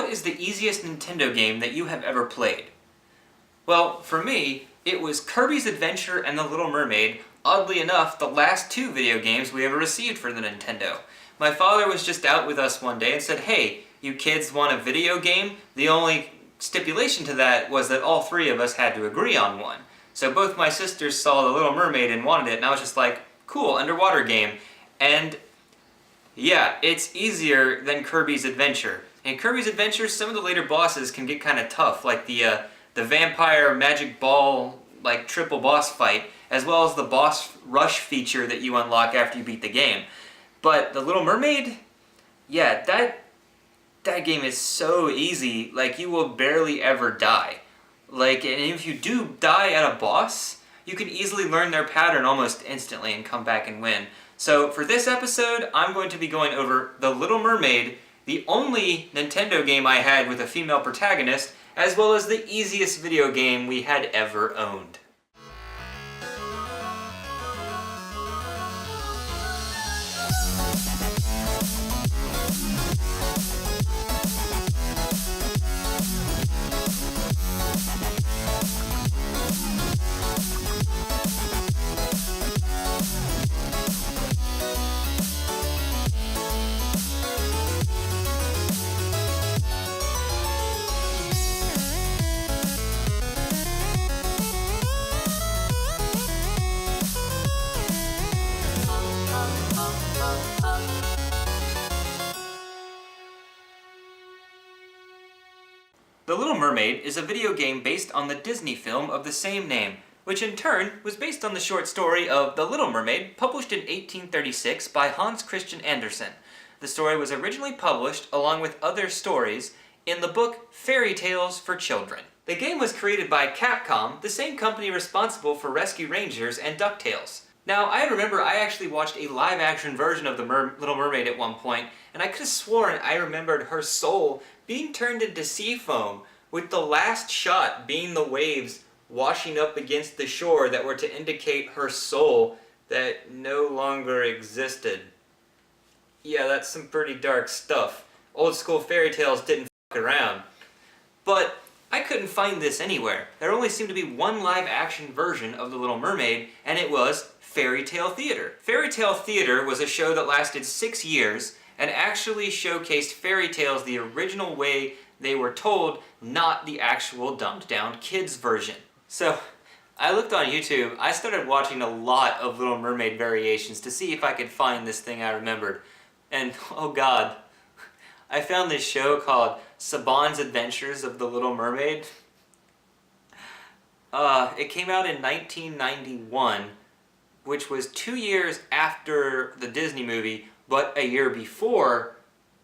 what is the easiest Nintendo game that you have ever played? Well, for me, it was Kirby's Adventure and the Little Mermaid, oddly enough, the last two video games we ever received for the Nintendo. My father was just out with us one day and said, "Hey, you kids want a video game?" The only stipulation to that was that all three of us had to agree on one. So both my sisters saw the Little Mermaid and wanted it, and I was just like, cool, underwater game. And yeah, it's easier than Kirby's Adventure. In Kirby's Adventure, some of the later bosses can get kind of tough, like the vampire magic ball like triple boss fight, as well as the boss rush feature that you unlock after you beat the game. But the Little Mermaid, yeah, that game is so easy, like you will barely ever die. Like, and if you do die at a boss, you can easily learn their pattern almost instantly and come back and win. So for this episode, I'm going to be going over The Little Mermaid, the only Nintendo game I had with a female protagonist, as well as the easiest video game we had ever owned. The Little Mermaid is a video game based on the Disney film of the same name, which in turn was based on the short story of The Little Mermaid, published in 1836 by Hans Christian Andersen. The story was originally published, along with other stories, in the book Fairy Tales for Children. The game was created by Capcom, the same company responsible for Rescue Rangers and DuckTales. Now, I remember I actually watched a live-action version of the Little Mermaid at one point, and I could have sworn I remembered her soul being turned into sea foam, with the last shot being the waves washing up against the shore that were to indicate her soul that no longer existed. Yeah, that's some pretty dark stuff. Old school fairy tales didn't fuck around. But I couldn't find this anywhere. There only seemed to be one live-action version of The Little Mermaid, and it was Fairy Tale Theater. Fairy Tale Theater was a show that lasted 6 years and actually showcased fairy tales the original way they were told, not the actual dumbed-down kids version. So, I looked on YouTube. I started watching a lot of Little Mermaid variations to see if I could find this thing I remembered. And, oh god, I found this show called Saban's Adventures of the Little Mermaid. It came out in 1991, which was 2 years after the Disney movie, but a year before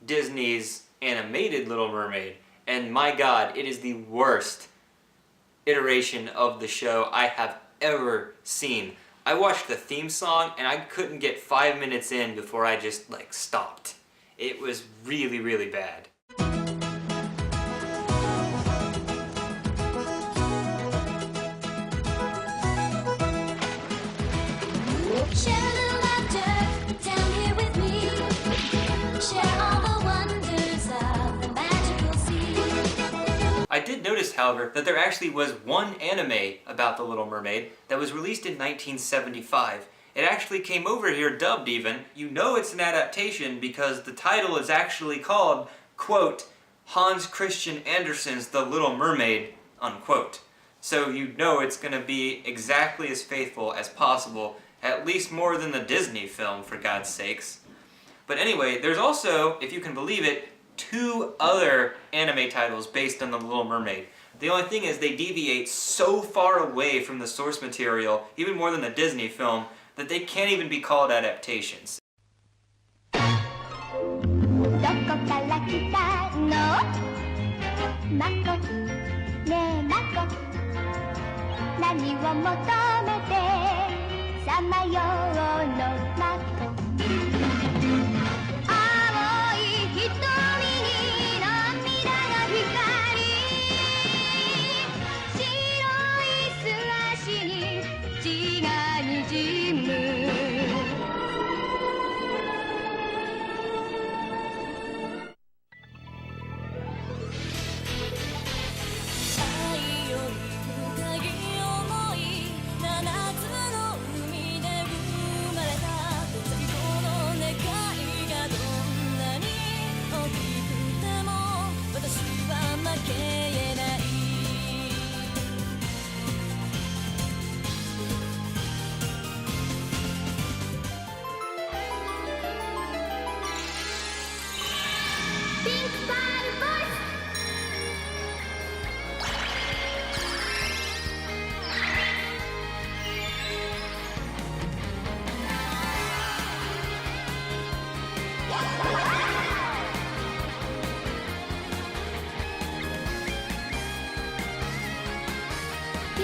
Disney's animated Little Mermaid. And my god, it is the worst iteration of the show I have ever seen. I watched the theme song and I couldn't get 5 minutes in before I just, stopped. It was really, really bad. I did notice, however, that there actually was one anime about The Little Mermaid that was released in 1975. It actually came over here dubbed even. You know it's an adaptation because the title is actually called, quote, Hans Christian Andersen's The Little Mermaid, unquote. So you know it's going to be exactly as faithful as possible, at least more than the Disney film, for God's sakes. But anyway, there's also, if you can believe it, 2 other anime titles based on The Little Mermaid. The only thing is they deviate so far away from the source material, even more than the Disney film, that they can't even be called adaptations.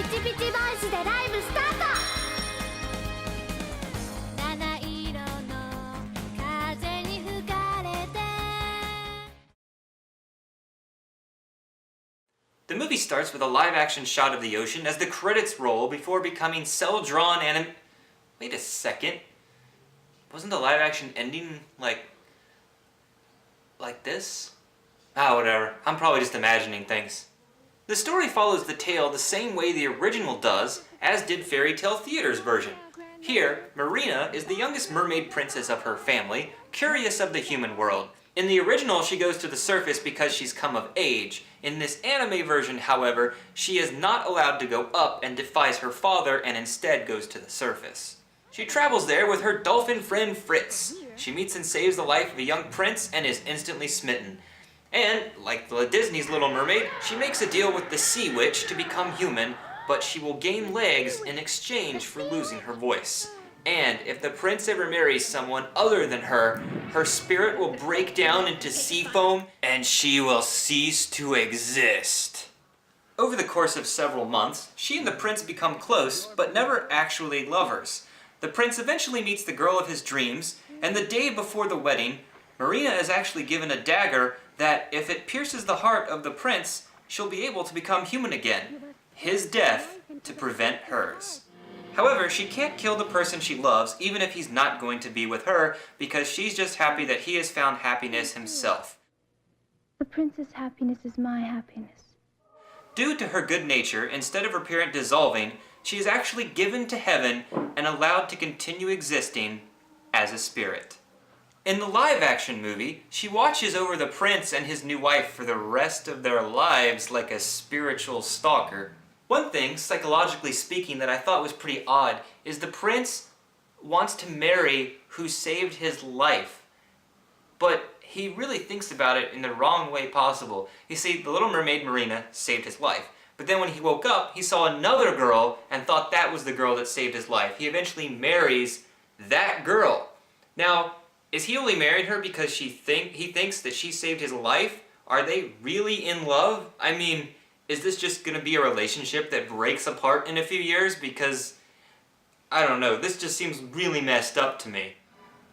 ピチピチボイスでライブスタート。七色の風に吹かれて。 The movie starts with a live-action shot of the ocean as the credits roll before becoming cel-drawn anim... Wait a second. Wasn't the live-action ending like this? Ah, whatever. I'm probably just imagining things. The story follows the tale the same way the original does, as did Fairy Tale Theater's version. Here, Marina is the youngest mermaid princess of her family, curious of the human world. In the original, she goes to the surface because she's come of age. In this anime version, however, she is not allowed to go up and defies her father and instead goes to the surface. She travels there with her dolphin friend Fritz. She meets and saves the life of a young prince and is instantly smitten. And, like Disney's Little Mermaid, she makes a deal with the Sea Witch to become human, but she will gain legs in exchange for losing her voice. And if the prince ever marries someone other than her, her spirit will break down into sea foam and she will cease to exist. Over the course of several months, she and the prince become close, but never actually lovers. The prince eventually meets the girl of his dreams, and the day before the wedding, Marina is actually given a dagger that, if it pierces the heart of the prince, she'll be able to become human again. His death to prevent hers. However, she can't kill the person she loves, even if he's not going to be with her, because she's just happy that he has found happiness himself. The prince's happiness is my happiness. Due to her good nature, instead of her parent dissolving, she is actually given to heaven and allowed to continue existing as a spirit. In the live-action movie, she watches over the prince and his new wife for the rest of their lives like a spiritual stalker. One thing, psychologically speaking, that I thought was pretty odd is the prince wants to marry who saved his life, but he really thinks about it in the wrong way possible. You see, the Little Mermaid Marina saved his life, but then when he woke up, he saw another girl and thought that was the girl that saved his life. He eventually marries that girl. Now, is he only married her because he thinks that she saved his life? Are they really in love? I mean, is this just going to be a relationship that breaks apart in a few years? Because, I don't know, this just seems really messed up to me.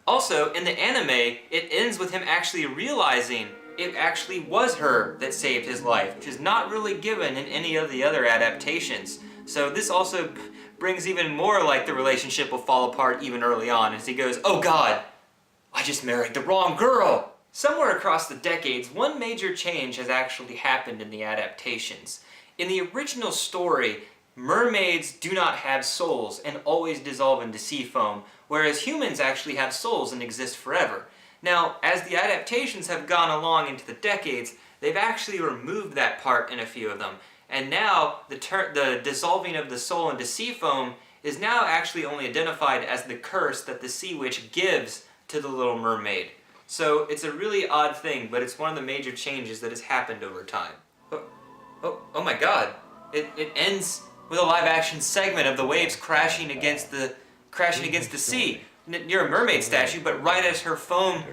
Also, in the anime, it ends with him actually realizing it actually was her that saved his life, which is not really given in any of the other adaptations. So this also brings even more like the relationship will fall apart even early on as he goes, "Oh God, I just married the wrong girl!" Somewhere across the decades, one major change has actually happened in the adaptations. In the original story, mermaids do not have souls and always dissolve into sea foam, whereas humans actually have souls and exist forever. Now, as the adaptations have gone along into the decades, they've actually removed that part in a few of them. And now, the dissolving of the soul into sea foam is now actually only identified as the curse that the Sea Witch gives to the Little Mermaid. So it's a really odd thing, but it's one of the major changes that has happened over time. Oh my God! It ends with a live-action segment of the waves crashing against the sea near a mermaid statue, but right as her foam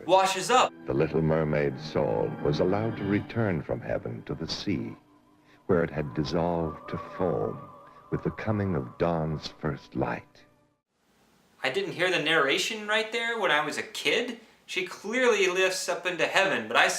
washes up. The Little Mermaid's soul was allowed to return from heaven to the sea, where it had dissolved to foam with the coming of dawn's first light. I didn't hear the narration right there when I was a kid. She clearly lifts up into heaven, but I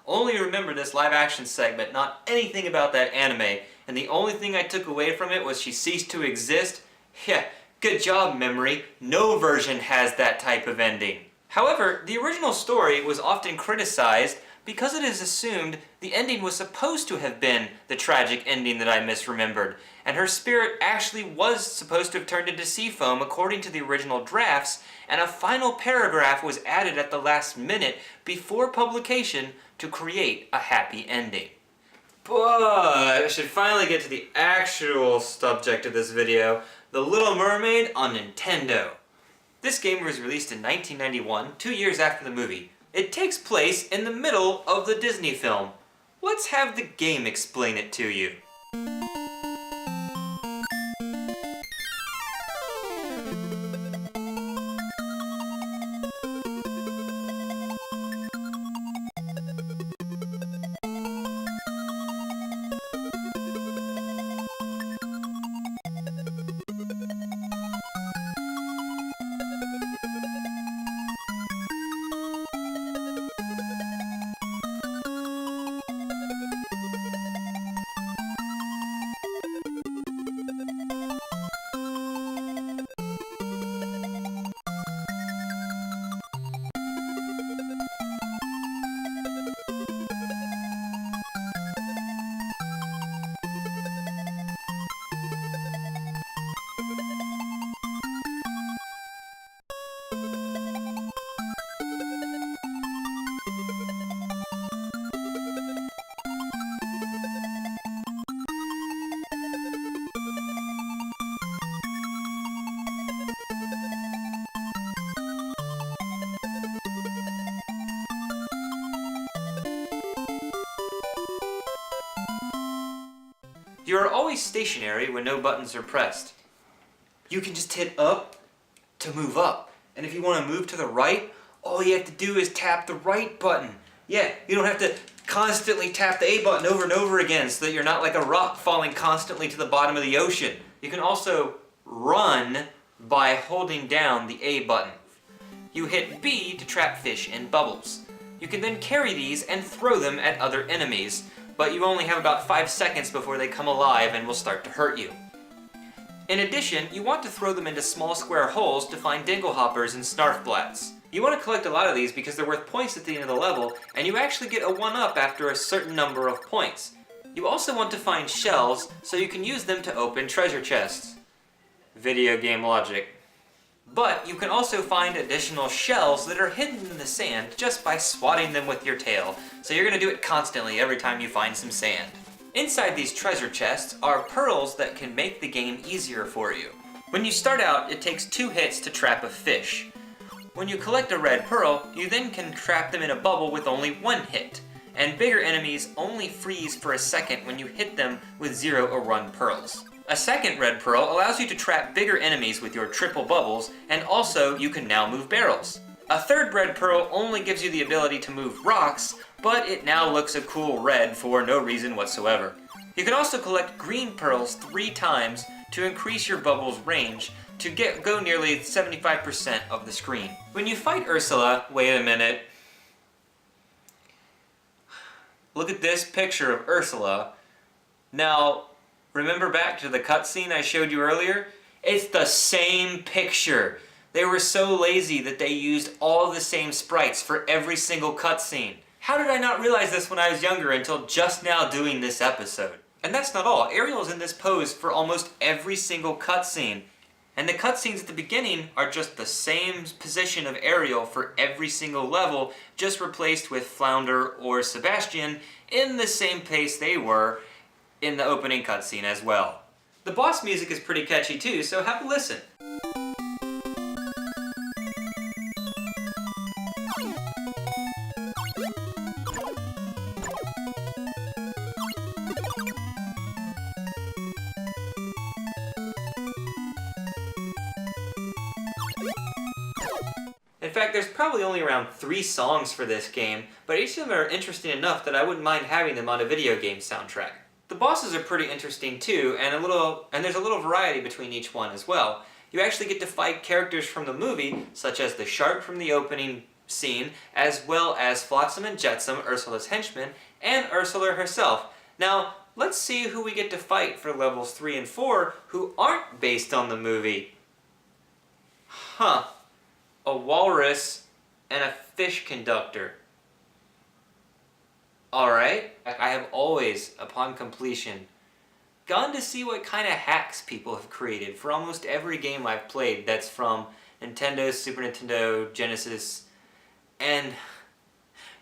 only remember this live-action segment, not anything about that anime, and the only thing I took away from it was she ceased to exist. Yeah, good job, memory. No version has that type of ending. However, the original story was often criticized because it is assumed the ending was supposed to have been the tragic ending that I misremembered, and her spirit actually was supposed to have turned into sea foam according to the original drafts, and a final paragraph was added at the last minute before publication to create a happy ending. But I should finally get to the actual subject of this video, The Little Mermaid on Nintendo. This game was released in 1991, 2 years after the movie. It takes place in the middle of the Disney film. Let's have the game explain it to you. You are always stationary when no buttons are pressed. You can just hit up to move up. And if you want to move to the right, all you have to do is tap the right button. Yeah, you don't have to constantly tap the A button over and over again so that you're not like a rock falling constantly to the bottom of the ocean. You can also run by holding down the A button. You hit B to trap fish in bubbles. You can then carry these and throw them at other enemies, but you only have about 5 seconds before they come alive and will start to hurt you. In addition, you want to throw them into small square holes to find dinglehoppers and snarfblats. You want to collect a lot of these because they're worth points at the end of the level, and you actually get a 1-up after a certain number of points. You also want to find shells so you can use them to open treasure chests. Video game logic. But you can also find additional shells that are hidden in the sand just by swatting them with your tail, so you're going to do it constantly every time you find some sand. Inside these treasure chests are pearls that can make the game easier for you. When you start out, it takes 2 hits to trap a fish. When you collect a red pearl, you then can trap them in a bubble with only 1 hit, and bigger enemies only freeze for a second when you hit them with 0 or 1 pearls. A second red pearl allows you to trap bigger enemies with your triple bubbles, and also you can now move barrels. A third red pearl only gives you the ability to move rocks, but it now looks a cool red for no reason whatsoever. You can also collect green pearls 3 times to increase your bubble's range to go nearly 75% of the screen. When you fight Ursula, wait a minute. Look at this picture of Ursula. Now, remember back to the cutscene I showed you earlier? It's the same picture. They were so lazy that they used all the same sprites for every single cutscene. How did I not realize this when I was younger until just now doing this episode? And that's not all. Ariel is in this pose for almost every single cutscene. And the cutscenes at the beginning are just the same position of Ariel for every single level, just replaced with Flounder or Sebastian in the same place they were in the opening cutscene as well. The boss music is pretty catchy too, so have a listen. In fact, there's probably only around 3 songs for this game, but each of them are interesting enough that I wouldn't mind having them on a video game soundtrack. The bosses are pretty interesting too, and there's a little variety between each one as well. You actually get to fight characters from the movie, such as the shark from the opening scene, as well as Flotsam and Jetsam, Ursula's henchmen, and Ursula herself. Now, let's see who we get to fight for levels 3 and 4 who aren't based on the movie. Huh. A walrus and a fish conductor. Alright, I have always, upon completion, gone to see what kind of hacks people have created for almost every game I've played that's from Nintendo, Super Nintendo, Genesis, and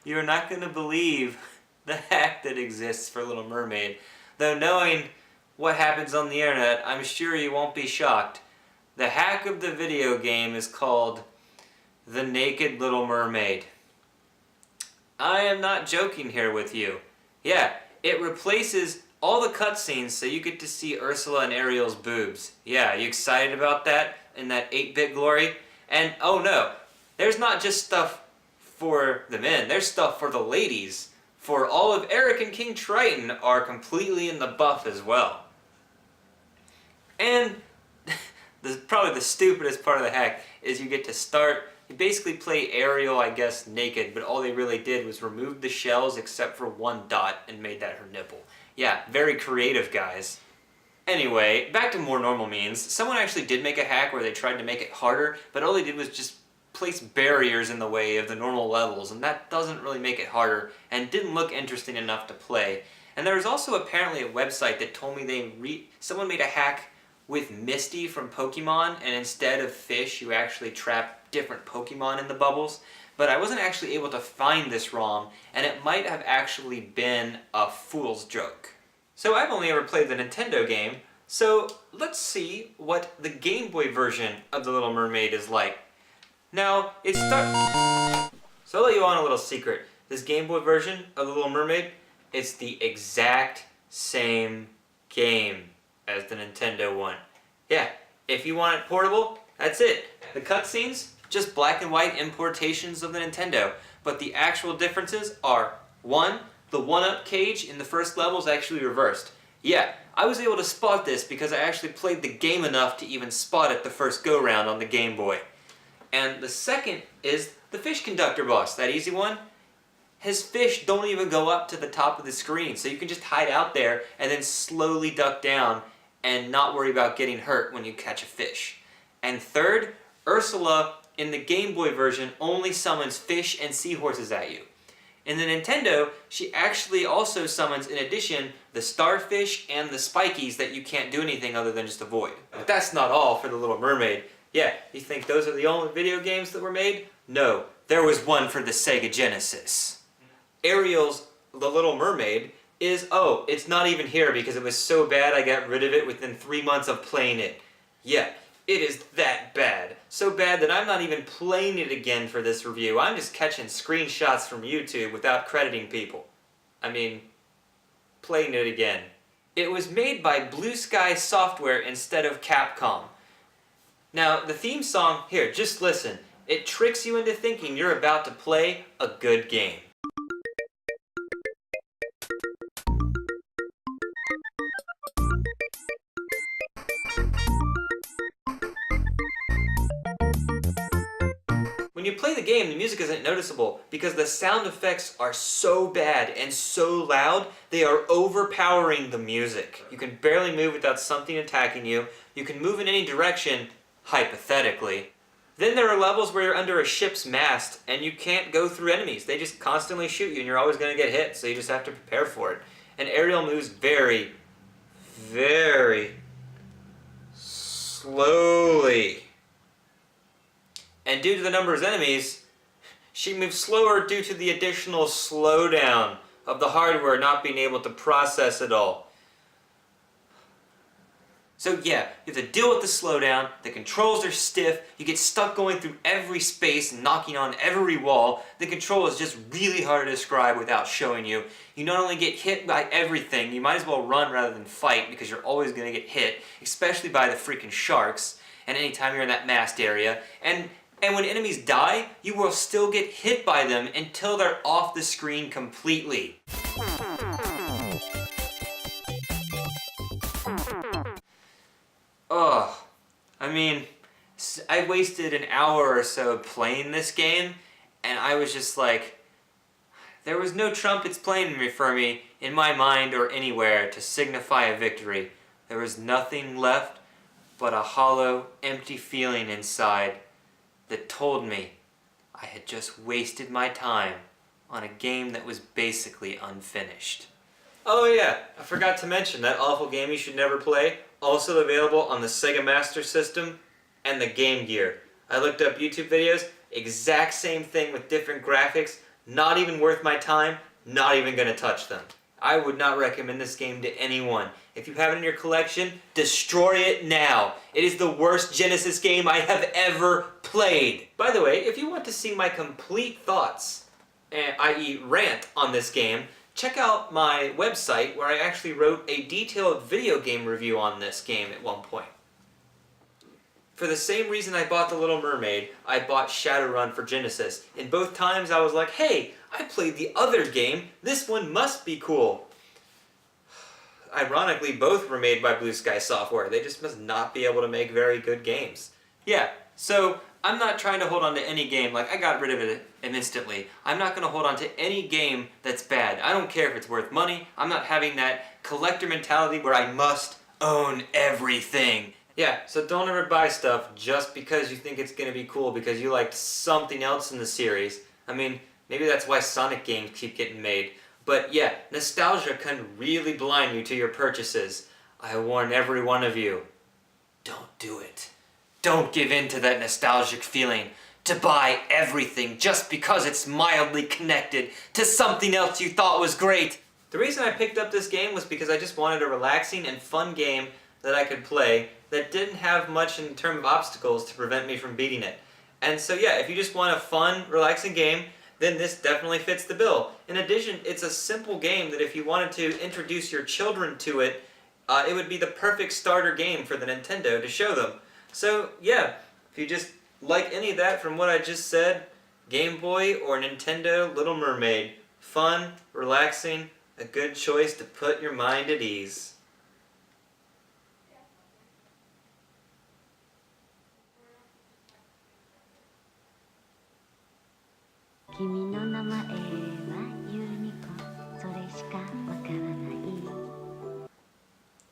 you're not going to believe the hack that exists for Little Mermaid. Though knowing what happens on the internet, I'm sure you won't be shocked. The hack of the video game is called The Naked Little Mermaid. I am not joking here with you. Yeah, it replaces all the cutscenes so you get to see Ursula and Ariel's boobs. Yeah, you excited about that in that 8-bit glory? And oh no, there's not just stuff for the men, there's stuff for the ladies. For all of Eric and King Triton are completely in the buff as well. And probably the stupidest part of the hack is you get to start. You basically play Ariel, I guess, naked, but all they really did was remove the shells except for 1 dot and made that her nipple. Yeah, very creative, guys. Anyway, back to more normal means. Someone actually did make a hack where they tried to make it harder, but all they did was just place barriers in the way of the normal levels, and that doesn't really make it harder and didn't look interesting enough to play. And there was also apparently a website that told me someone made a hack with Misty from Pokemon, and instead of fish, you actually trap different Pokemon in the bubbles. But I wasn't actually able to find this ROM, and it might have actually been a fool's joke. So I've only ever played the Nintendo game, so let's see what the Game Boy version of The Little Mermaid is like. Now, so I'll let you on a little secret. This Game Boy version of The Little Mermaid, it's the exact same game as the Nintendo one. Yeah, if you want it portable, that's it. The cutscenes, just black and white importations of the Nintendo, but the actual differences are, 1, the 1-up cage in the first level is actually reversed. Yeah, I was able to spot this because I actually played the game enough to even spot it the first go-round on the Game Boy. And the second is the fish conductor boss, that easy one. His fish don't even go up to the top of the screen, so you can just hide out there and then slowly duck down and not worry about getting hurt when you catch a fish. And third, Ursula in the Game Boy version only summons fish and seahorses at you. In the Nintendo, she actually also summons, in addition, the starfish and the spikies that you can't do anything other than just avoid. But that's not all for the Little Mermaid. Yeah, you think those are the only video games that were made? No, there was one for the Sega Genesis. Ariel's The Little Mermaid is, oh, it's not even here because it was so bad I got rid of it within 3 months of playing it. Yeah, it is that bad. So bad that I'm not even playing it again for this review. I'm just catching screenshots from YouTube without crediting people. I mean, playing it again. It was made by Blue Sky Software instead of Capcom. Now, the theme song, here, just listen. It tricks you into thinking you're about to play a good game. When you play the game, the music isn't noticeable because the sound effects are so bad and so loud, they are overpowering the music. You can barely move without something attacking you. You can move in any direction, hypothetically. Then there are levels where you're under a ship's mast and you can't go through enemies. They just constantly shoot you and you're always going to get hit, so you just have to prepare for it. And Ariel moves very, very slowly. And due to the number of enemies, she moves slower due to the additional slowdown of the hardware not being able to process it all. So yeah, you have to deal with the slowdown, the controls are stiff, you get stuck going through every space and knocking on every wall. The control is just really hard to describe without showing you. You not only get hit by everything, you might as well run rather than fight because you're always going to get hit, especially by the freaking sharks, and anytime you're in that mast area. And when enemies die, you will still get hit by them until they're off the screen completely. Ugh. I mean, I wasted an hour or so playing this game, and I was just like, there was no trumpets playing for me in my mind or anywhere to signify a victory. There was nothing left but a hollow, empty feeling inside that told me I had just wasted my time on a game that was basically unfinished. Oh yeah, I forgot to mention that awful game you should never play, also available on the Sega Master System and the Game Gear. I looked up YouTube videos, exact same thing with different graphics, not even worth my time, not even gonna touch them. I would not recommend this game to anyone. If you have it in your collection, destroy it now. It is the worst Genesis game I have ever played. By the way, if you want to see my complete thoughts, i.e. rant on this game, check out my website where I actually wrote a detailed video game review on this game at one point. For the same reason I bought The Little Mermaid, I bought Shadowrun for Genesis. In both times I was like, hey, I played the other game, this one must be cool. Ironically, both were made by Blue Sky Software. They just must not be able to make very good games. Yeah, so I'm not trying to hold on to any game, like I got rid of it instantly. I'm not going to hold on to any game that's bad. I don't care if it's worth money. I'm not having that collector mentality where I must own everything. Yeah, so don't ever buy stuff just because you think it's going to be cool because you liked something else in the series. I mean, maybe that's why Sonic games keep getting made. But yeah, nostalgia can really blind you to your purchases. I warn every one of you, don't do it. Don't give in to that nostalgic feeling to buy everything just because it's mildly connected to something else you thought was great. The reason I picked up this game was because I just wanted a relaxing and fun game that I could play that didn't have much in terms of obstacles to prevent me from beating it. And so yeah, if you just want a fun, relaxing game, then this definitely fits the bill. In addition, it's a simple game that if you wanted to introduce your children to it it would be the perfect starter game for the Nintendo to show them. So yeah, if you just like any of that from what I just said, Game Boy or Nintendo Little Mermaid. Fun, relaxing, a good choice to put your mind at ease.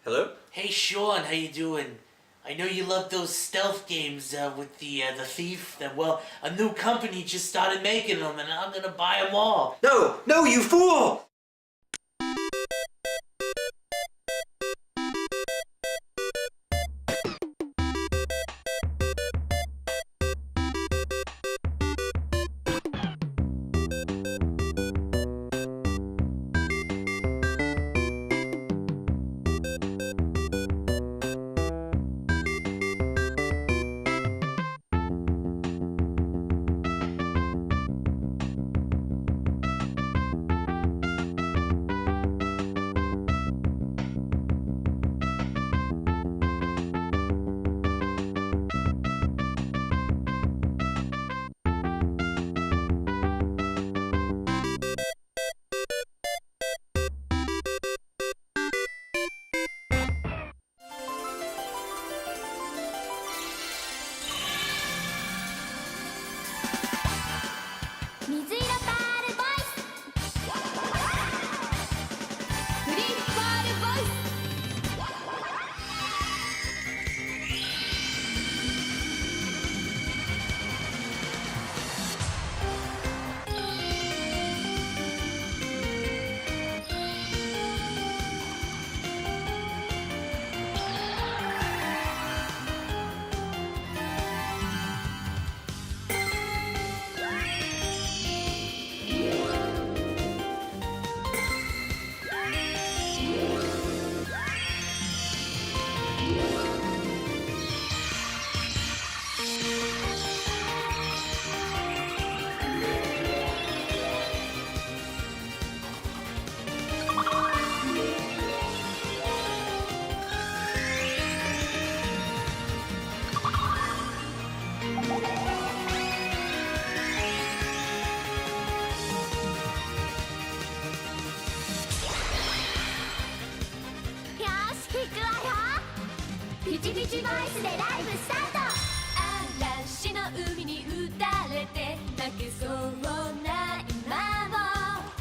Hello? Hey Sean, how you doing? I know you love those stealth games with the thief. Well, a new company just started making them, and I'm gonna buy them all. No! No, you fool!ピチピチボイスでライブスタート嵐の海に打たれて泣けそうな